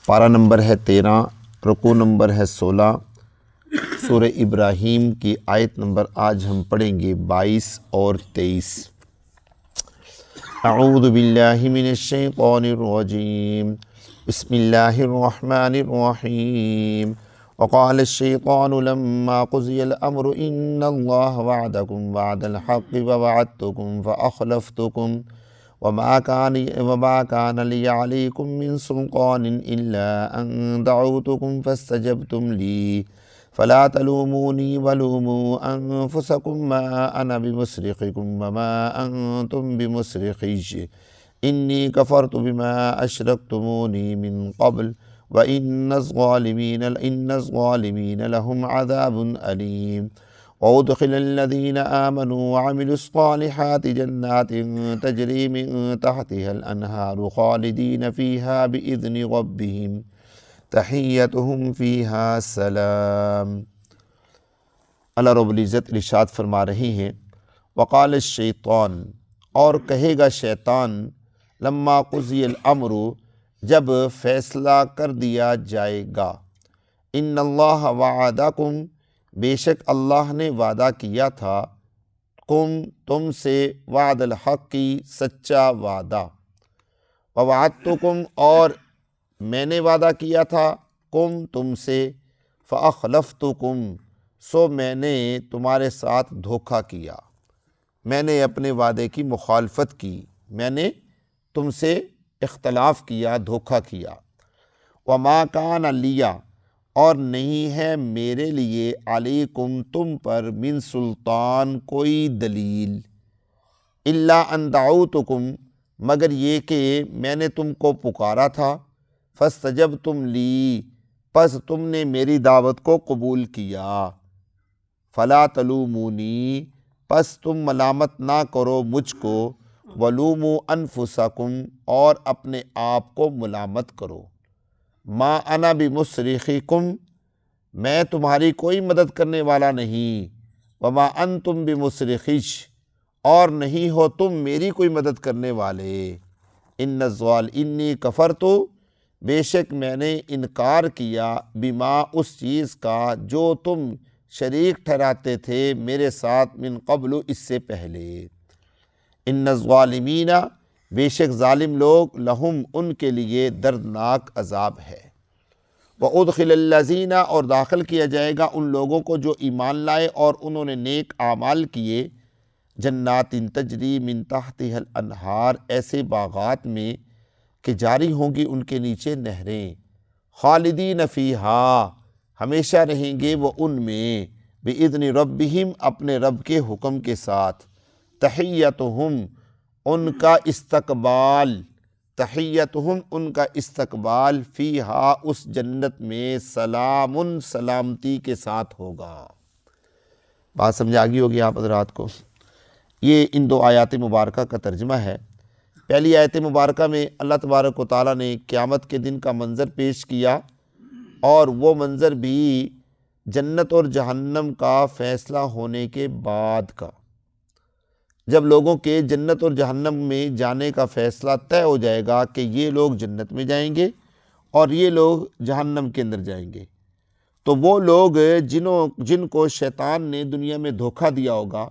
پارہ نمبر ہے 13، رکوع نمبر ہے 16۔ سورہ ابراہیم کی آیت نمبر آج ہم پڑھیں گے 22 اور 23۔ اعوذ باللہ من الشیطان الرجیم، بسم اللہ الرحمن الرحیم۔ وقال الشیطان لما قضی الامر ان اللہ وعدکم وعد الحق ووعدتکم فاخلفتکم وما كان لي عليكم من سلطان إلا أن دعوتكم فاستجبتم لي فلا تلوموني ولوموا أنفسكم ما أنا بمصرخكم وما أنتم بمصرخي إني كفرت بما أشركتموني من قبل وإن الظالمين لهم عذاب أليم۔ وأدخل الذين آمنوا وعملوا الصالحات جنات تجري من تحتها الأنهار خالدين فيها بإذن ربهم تحيتهم فيها سلام۔ اللہ رب العزت ارشاد فرما رہے ہیں، وقال الشیطان، اور کہے گا شیطان، لما قضی الامر، جب فیصلہ کر دیا جائے گا، ان اللہ وعدکم، بے شک اللہ نے وعدہ کیا تھا، تم سے، وعد الحق کی، سچا وعدہ، ووعدتکم، اور میں نے وعدہ کیا تھا، تم سے، فاخلفتکم، سو میں نے تمہارے ساتھ دھوکہ کیا، میں نے اپنے وعدے کی مخالفت کی، میں نے تم سے اختلاف کیا، دھوکہ کیا۔ وما کان لی، اور نہیں ہے میرے لیے، علیکم، تم پر، من سلطان، کوئی دلیل، الا ان دعوتکم، مگر یہ کہ میں نے تم کو پکارا تھا، فاستجبتم لی، پس تم نے میری دعوت کو قبول کیا، فلا تلومونی، پس تم ملامت نہ کرو مجھ کو، ولوموا انفسکم، اور اپنے آپ کو ملامت کرو، ما انا بمصرخکم، میں تمہاری کوئی مدد کرنے والا نہیں، وما انتم بمصرخی، اور نہیں ہو تم میری کوئی مدد کرنے والے، انی کفرت، بے شک میں نے انکار کیا، بما، اس چیز کا، جو تم شریک ٹھہراتے تھے میرے ساتھ، من قبل، اس سے پہلے، ان الظالمین، بے شک ظالم لوگ، لہم، ان کے لیے، دردناک عذاب ہے۔ وَأُدْخِلَ الَّذِينَ، اور داخل کیا جائے گا ان لوگوں کو جو ایمان لائے اور انہوں نے نیک اعمال کیے، جنات تجری من تحتها الانہار، ایسے باغات میں کہ جاری ہوں گی ان کے نیچے نہریں، خالدین فیہا، ہمیشہ رہیں گے وہ ان میں، بِإِذْنِ رَبِّهِمْ، اپنے رب کے حکم کے ساتھ، تحیتہم، ان کا استقبال، تحیتہم، ان کا استقبال، فیہا، اس جنت میں، سلام، سلامتی کے ساتھ ہوگا۔ بات سمجھ آ گئی ہوگی آپ حضرات کو۔ یہ ان دو آیات مبارکہ کا ترجمہ ہے۔ پہلی آیت مبارکہ میں اللہ تبارک و تعالیٰ نے قیامت کے دن کا منظر پیش کیا، اور وہ منظر بھی جنت اور جہنم کا فیصلہ ہونے کے بعد کا، جب لوگوں کے جنت اور جہنم میں جانے کا فیصلہ طے ہو جائے گا کہ یہ لوگ جنت میں جائیں گے اور یہ لوگ جہنم کے اندر جائیں گے، تو وہ لوگ جن کو شیطان نے دنیا میں دھوکہ دیا ہوگا،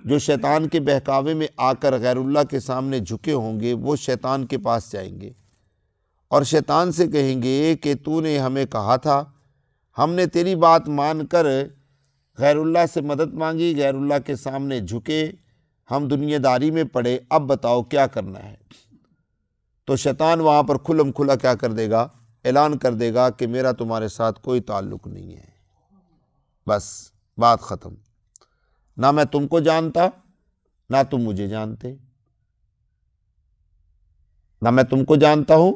جو شیطان کے بہکاوے میں آ کر غیر اللہ کے سامنے جھکے ہوں گے، وہ شیطان کے پاس جائیں گے اور شیطان سے کہیں گے کہ تو نے ہمیں کہا تھا، ہم نے تیری بات مان کر غیر اللہ سے مدد مانگی، غیر اللہ کے سامنے جھکے، ہم دنیا داری میں پڑے، اب بتاؤ کیا کرنا ہے۔ تو شیطان وہاں پر کھلم کھلا کیا کر دے گا، اعلان کر دے گا کہ میرا تمہارے ساتھ کوئی تعلق نہیں ہے، بس بات ختم، نہ میں تم کو جانتا، نہ تم مجھے جانتے، نہ میں تم کو جانتا ہوں،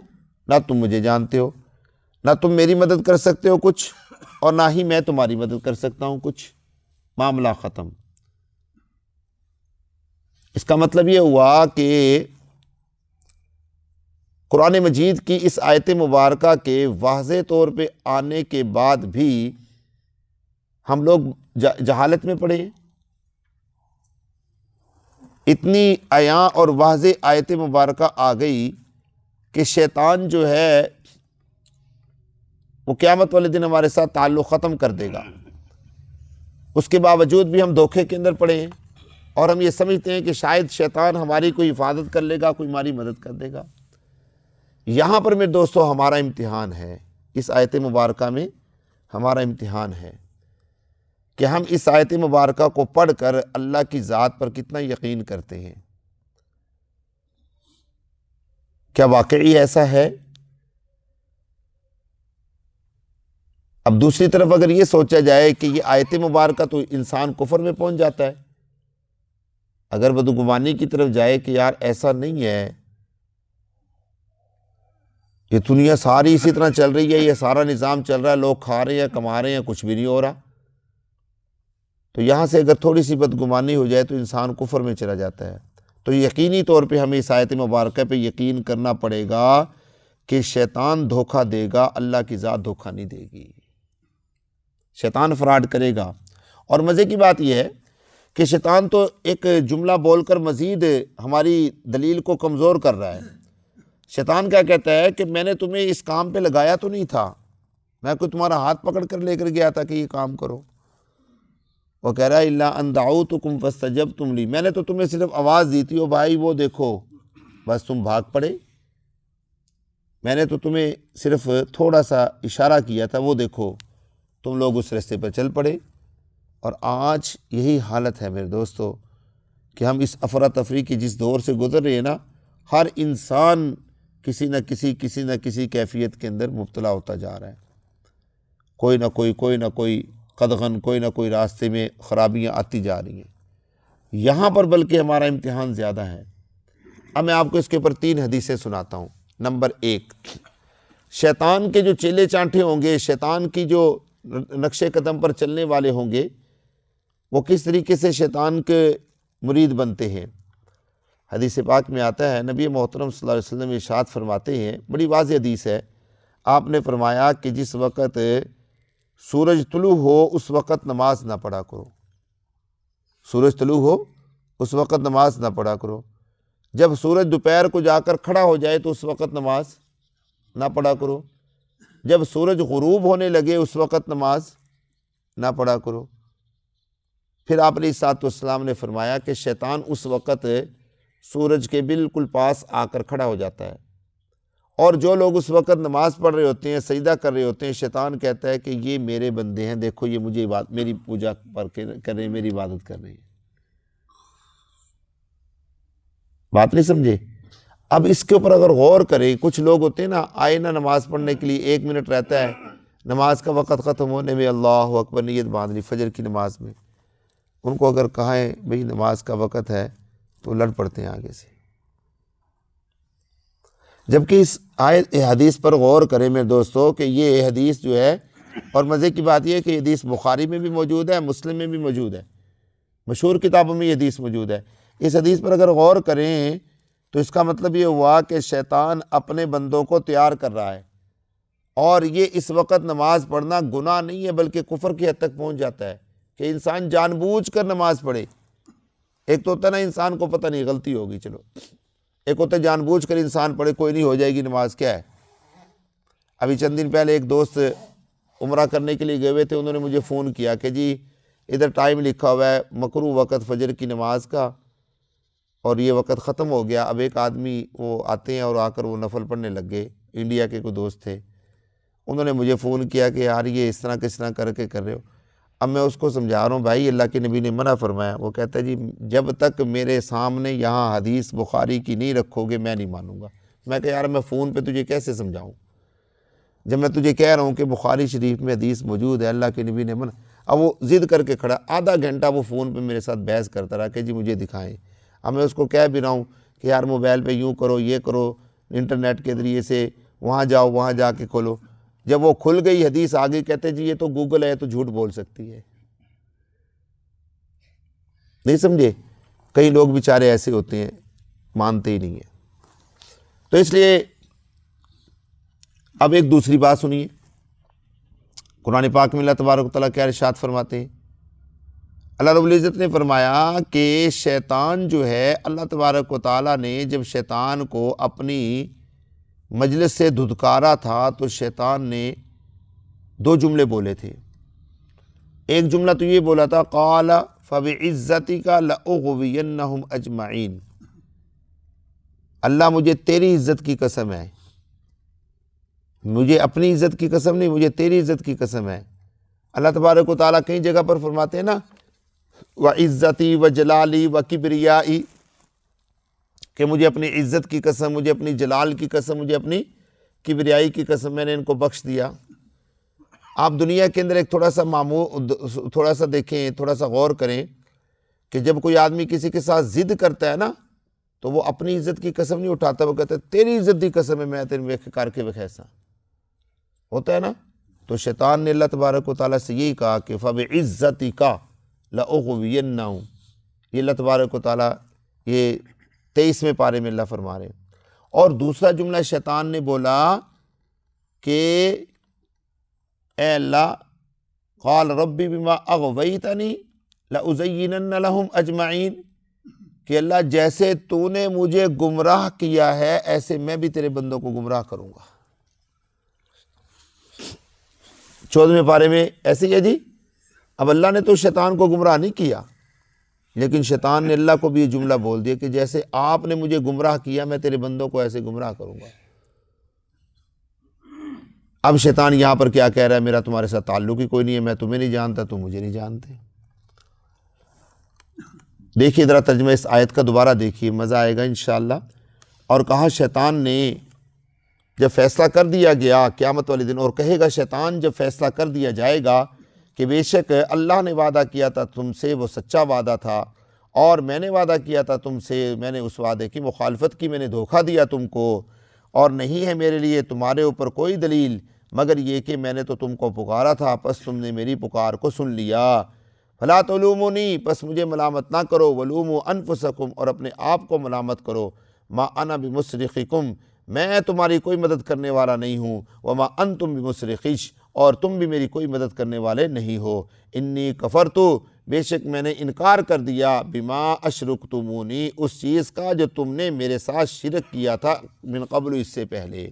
نہ تم مجھے جانتے ہو، نہ تم میری مدد کر سکتے ہو کچھ، اور نہ ہی میں تمہاری مدد کر سکتا ہوں کچھ، معاملہ ختم۔ اس کا مطلب یہ ہوا کہ قرآن مجید کی اس آیت مبارکہ کے واضح طور پہ آنے کے بعد بھی ہم لوگ جہالت میں پڑے ہیں۔ اتنی عیاں اور واضح آیت مبارکہ آ گئی کہ شیطان جو ہے وہ قیامت والے دن ہمارے ساتھ تعلق ختم کر دے گا۔ اس کے باوجود بھی ہم دھوکے کے اندر پڑے ہیں اور ہم یہ سمجھتے ہیں کہ شاید شیطان ہماری کوئی حفاظت کر لے گا، کوئی ہماری مدد کر دے گا۔ یہاں پر میرے دوستو ہمارا امتحان ہے، اس آیت مبارکہ میں ہمارا امتحان ہے کہ ہم اس آیت مبارکہ کو پڑھ کر اللہ کی ذات پر کتنا یقین کرتے ہیں۔ کیا واقعی ایسا ہے؟ اب دوسری طرف اگر یہ سوچا جائے کہ یہ آیت مبارکہ تو انسان کفر میں پہنچ جاتا ہے، اگر بدگمانی کی طرف جائے کہ یار ایسا نہیں ہے، یہ دنیا ساری اسی طرح چل رہی ہے، یہ سارا نظام چل رہا ہے، لوگ کھا رہے ہیں، کما رہے ہیں، کچھ بھی نہیں ہو رہا، تو یہاں سے اگر تھوڑی سی بدگمانی ہو جائے تو انسان کفر میں چلا جاتا ہے۔ تو یقینی طور پہ ہمیں اس آیت مبارکہ پہ یقین کرنا پڑے گا کہ شیطان دھوکہ دے گا، اللہ کی ذات دھوکہ نہیں دے گی، شیطان فراڈ کرے گا۔ اور مزے کی بات یہ ہے کہ شیطان تو ایک جملہ بول کر مزید ہماری دلیل کو کمزور کر رہا ہے۔ شیطان کیا کہتا ہے کہ میں نے تمہیں اس کام پہ لگایا تو نہیں تھا، میں کوئی تمہارا ہاتھ پکڑ کر لے کر گیا تھا کہ یہ کام کرو۔ وہ کہہ رہا ہے الا ان دعوتکم فاستجبتم لی، میں نے تو تمہیں صرف آواز دی تھی، او بھائی وہ دیکھو، بس تم بھاگ پڑے، میں نے تو تمہیں صرف تھوڑا سا اشارہ کیا تھا، وہ دیکھو تم لوگ اس راستے پر چل پڑے۔ اور آج یہی حالت ہے میرے دوستو کہ ہم اس افراتفری کی جس دور سے گزر رہے ہیں نا، ہر انسان کسی نہ کسی کیفیت کے اندر مبتلا ہوتا جا رہا ہے، کوئی نہ کوئی قدغن، کوئی نہ کوئی راستے میں خرابیاں آتی جا رہی ہیں۔ یہاں پر بلکہ ہمارا امتحان زیادہ ہے۔ اب میں آپ کو اس کے اوپر 3 حدیثیں سناتا ہوں۔ نمبر 1، شیطان کے جو چیلے چانٹے ہوں گے، شیطان کی جو نقش قدم پر چلنے والے ہوں گے، وہ کس طریقے سے شیطان کے مرید بنتے ہیں۔ حدیث پاک میں آتا ہے، نبی محترم صلی اللہ علیہ وسلم ارشاد فرماتے ہیں، بڑی واضح حدیث ہے، آپ نے فرمایا کہ جس وقت سورج طلوع ہو اس وقت نماز نہ پڑھا کرو، سورج طلوع ہو اس وقت نماز نہ پڑھا کرو، جب سورج دوپہر کو جا کر کھڑا ہو جائے تو اس وقت نماز نہ پڑھا کرو، جب سورج غروب ہونے لگے اس وقت نماز نہ پڑھا کرو۔ پھر آپ علیہ الصلوۃ والسلام نے فرمایا کہ شیطان اس وقت سورج کے بالکل پاس آ کر کھڑا ہو جاتا ہے، اور جو لوگ اس وقت نماز پڑھ رہے ہوتے ہیں، سجدہ کر رہے ہوتے ہیں، شیطان کہتا ہے کہ یہ میرے بندے ہیں، دیکھو یہ مجھے میری پوجا کر رہے ہیں، میری عبادت کر رہے ہیں۔ بات نہیں سمجھے؟ اب اس کے اوپر اگر غور کریں، کچھ لوگ ہوتے ہیں نا، آئے نا نماز پڑھنے کے لیے 1 منٹ رہتا ہے، نماز کا وقت ختم ہونے میں اللہ اکبر نیت باندھ لی فجر کی نماز میں، ان کو اگر کہیں بھئی نماز کا وقت ہے تو لڑ پڑتے ہیں آگے سے۔ جبکہ اس آیت حدیث پر غور کریں میرے دوستو کہ یہ حدیث جو ہے، اور مزے کی بات یہ ہے کہ یہ حدیث بخاری میں بھی موجود ہے، مسلم میں بھی موجود ہے، مشہور کتابوں میں یہ حدیث موجود ہے۔ اس حدیث پر اگر غور کریں تو اس کا مطلب یہ ہوا کہ شیطان اپنے بندوں کو تیار کر رہا ہے، اور یہ اس وقت نماز پڑھنا گناہ نہیں ہے بلکہ کفر کی حد تک پہنچ جاتا ہے کہ انسان جان بوجھ کر نماز پڑھے۔ ایک تو ہوتا ہے نا انسان کو پتہ نہیں غلطی ہوگی چلو، ایک ہوتا ہے جان بوجھ کر انسان پڑھے کوئی نہیں ہو جائے گی نماز، کیا ہے۔ ابھی چند دن پہلے ایک دوست عمرہ کرنے کے لیے گئے ہوئے تھے، انہوں نے مجھے فون کیا کہ جی ادھر ٹائم لکھا ہوا ہے مکروہ وقت فجر کی نماز کا، اور یہ وقت ختم ہو گیا، اب ایک آدمی وہ آتے ہیں اور آ کر وہ نفل پڑھنے لگ گئے، انڈیا کے کوئی دوست تھے، انہوں نے مجھے فون کیا کہ یار یہ اس طرح کس طرح کر کے کر رہے ہو۔ اب میں اس کو سمجھا رہا ہوں بھائی اللہ کے نبی نے منع فرمایا، وہ کہتا ہے جی جب تک میرے سامنے یہاں حدیث بخاری کی نہیں رکھو گے میں نہیں مانوں گا۔ میں کہا یار میں فون پہ تجھے کیسے سمجھاؤں جب میں تجھے کہہ رہا ہوں کہ بخاری شریف میں حدیث موجود ہے، اللہ کے نبی نے منع۔ اب وہ ضد کر کے کھڑا، آدھا گھنٹہ وہ فون پہ میرے ساتھ بحث کرتا رہا کہ جی مجھے دکھائیں۔ اب میں اس کو کہہ بھی رہا ہوں کہ یار موبائل پہ یوں کرو، یہ کرو، انٹرنیٹ کے ذریعے سے وہاں جاؤ، وہاں جا کے کھولو۔ جب وہ کھل گئی حدیث آگے کہتے جی یہ تو گوگل ہے تو جھوٹ بول سکتی ہے۔ نہیں سمجھے؟ کئی لوگ بیچارے ایسے ہوتے ہیں، مانتے ہی نہیں ہیں۔ تو اس لیے اب ایک دوسری بات سنیے، قرآن پاک میں اللہ تبارک و تعالیٰ کیا ارشاد فرماتے ہیں؟ اللہ رب العزت نے فرمایا کہ شیطان جو ہے، اللہ تبارک و تعالیٰ نے جب شیطان کو اپنی مجلس سے دھتکارا تھا تو شیطان نے دو جملے بولے تھے. ایک جملہ تو یہ بولا تھا قال فبعزتک لأغوینہم اجمعین، اللہ مجھے تیری عزت کی قسم ہے، مجھے اپنی عزت کی قسم نہیں، مجھے تیری عزت کی قسم ہے. اللہ تبارک و تعالیٰ کئی جگہ پر فرماتے ہیں نا وعزتی وجلالی وکبریائی، کہ مجھے اپنی عزت کی قسم، مجھے اپنی جلال کی قسم، مجھے اپنی کبریائی کی قسم، میں نے ان کو بخش دیا. آپ دنیا کے اندر ایک تھوڑا سا دیکھیں، تھوڑا سا غور کریں کہ جب کوئی آدمی کسی کے ساتھ ضد کرتا ہے نا تو وہ اپنی عزت کی قسم نہیں اٹھاتا، وہ کہتا ہے تیری عزت کی قسم ہے میں تیرے کر کے ویسا ہوتا ہے نا. تو شیطان نے اللہ تبارک و تعالیٰ سے یہی کہا کہ فبعزتک لأغوینہم، یہ اللہ تبارک و تعالیٰ یہ 23ویں پارے میں اللہ فرما رہے ہیں. اور دوسرا جملہ شیطان نے بولا کہ اے اللہ قال ربی بما اغویتنی لأزینن لہم اجمعین، کہ اللہ جیسے تو نے مجھے گمراہ کیا ہے ایسے میں بھی تیرے بندوں کو گمراہ کروں گا. 14ویں پارے میں ایسے ہی ہے جی. اب اللہ نے تو شیطان کو گمراہ نہیں کیا، لیکن شیطان نے اللہ کو بھی یہ جملہ بول دیا کہ جیسے آپ نے مجھے گمراہ کیا میں تیرے بندوں کو ایسے گمراہ کروں گا. اب شیطان یہاں پر کیا کہہ رہا ہے، میرا تمہارے ساتھ تعلق ہی کوئی نہیں ہے، میں تمہیں نہیں جانتا، تم مجھے نہیں جانتے. دیکھیے ذرا ترجمہ اس آیت کا دوبارہ دیکھیے، مزہ آئے گا انشاءاللہ. اور کہا شیطان نے جب فیصلہ کر دیا گیا قیامت والے دن، اور کہے گا شیطان جب فیصلہ کر دیا جائے گا کہ بے شک اللہ نے وعدہ کیا تھا تم سے وہ سچا وعدہ تھا، اور میں نے وعدہ کیا تھا تم سے، میں نے اس وعدے کی مخالفت کی، میں نے دھوکہ دیا تم کو، اور نہیں ہے میرے لیے تمہارے اوپر کوئی دلیل مگر یہ کہ میں نے تو تم کو پکارا تھا، پس تم نے میری پکار کو سن لیا. فلا تلومونی، پس مجھے ملامت نہ کرو، ولوموا انفسکم، اور اپنے آپ کو ملامت کرو. ما انا بمصرخکم، میں تمہاری کوئی مدد کرنے والا نہیں ہوں، وما انتم بمصرخی، اور تم بھی میری کوئی مدد کرنے والے نہیں ہو. انی کفرتو، بے شک میں نے انکار کر دیا، بما اشرکتمونی، اس چیز کا جو تم نے میرے ساتھ شرک کیا تھا من قبل، اس سے پہلے.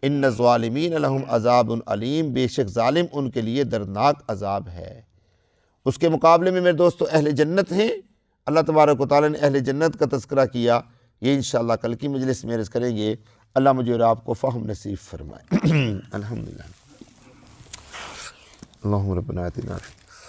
ان الظالمین لہم عذاب علیم، بے شک ظالم ان کے لیے دردناک عذاب ہے. اس کے مقابلے میں میرے دوستو اہل جنت ہیں. اللہ تبارک و تعالیٰ نے اہل جنت کا تذکرہ کیا، یہ انشاءاللہ کل کی مجلس میں عرض کریں گے. اللہ مجھے اور آپ کو فہم نصیب فرمائے. الحمدللہ. اللہم ربنا آتنا